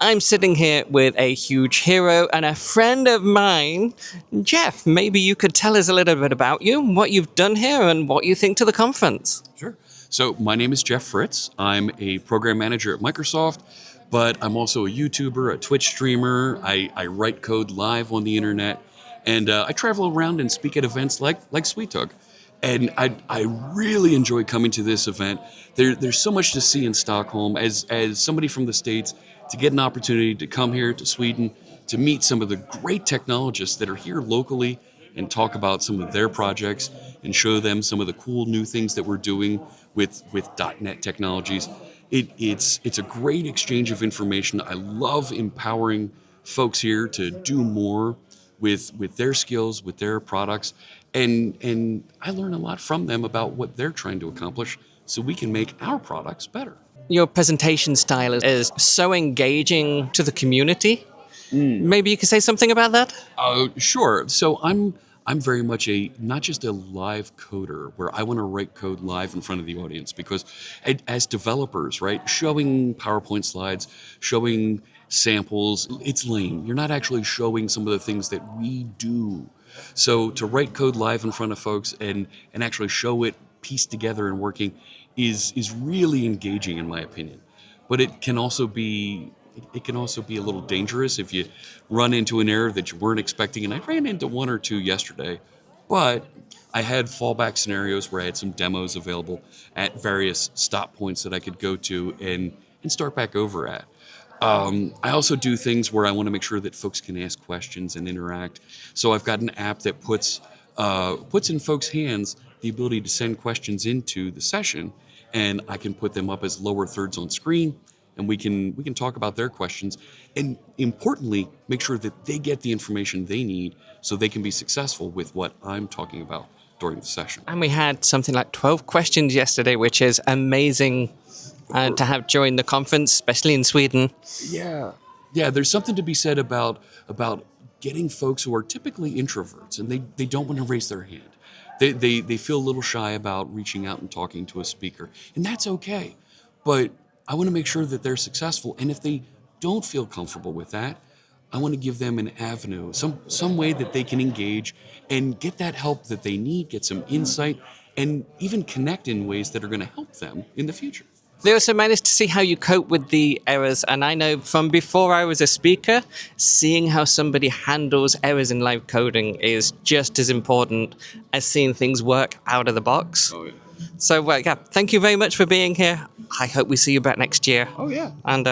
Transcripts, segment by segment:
I'm sitting here with a huge hero and a friend of mine. Jeff, maybe you could tell us a little bit about you, what you've done here, and what you think to the conference. Sure. So my name is Jeff Fritz. I'm a program manager at Microsoft, but I'm also a YouTuber, a Twitch streamer. I write code live on the internet, and I travel around and speak at events like Swetugg. And I really enjoy coming to this event. There's so much to see in Stockholm. As somebody from the States, to get an opportunity to come here to Sweden, to meet some of the great technologists that are here locally and talk about some of their projects and show them some of the cool new things that we're doing with .NET technologies. It's a great exchange of information. I love empowering folks here to do more with their skills, with their products, and I learn a lot from them about what they're trying to accomplish so we can make our products better. Your presentation style is so engaging to the community. Maybe you could say something about that? Sure. So I'm very much not just a live coder where I want to write code live in front of the audience, because as developers, right, showing PowerPoint slides, showing samples, it's lame. You're not actually showing some of the things that we do. So to write code live in front of folks and actually show it pieced together and working is really engaging, in my opinion. But it can also be a little dangerous if you run into an error that you weren't expecting. And I ran into one or two yesterday, but I had fallback scenarios where I had some demos available at various stop points that I could go to and start back over at. I also do things where I want to make sure that folks can ask questions and interact. So I've got an app that puts in folks' hands the ability to send questions into the session, and I can put them up as lower thirds on screen, and we can talk about their questions, and importantly, make sure that they get the information they need so they can be successful with what I'm talking about during the session. And we had something like 12 questions yesterday, which is amazing to have during the conference, especially in Sweden. Yeah. There's something to be said about getting folks who are typically introverts and they don't want to raise their hand. They feel a little shy about reaching out and talking to a speaker, and that's okay. But I want to make sure that they're successful, and if they don't feel comfortable with that, I want to give them an avenue, some way that they can engage and get that help that they need, get some insight, and even connect in ways that are going to help them in the future. They also managed to see how you cope with the errors. And I know from before I was a speaker, seeing how somebody handles errors in live coding is just as important as seeing things work out of the box. Oh, yeah. So, thank you very much for being here. I hope we see you back next year. Oh, yeah. And,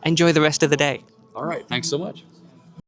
enjoy the rest of the day. All right. Thanks so much.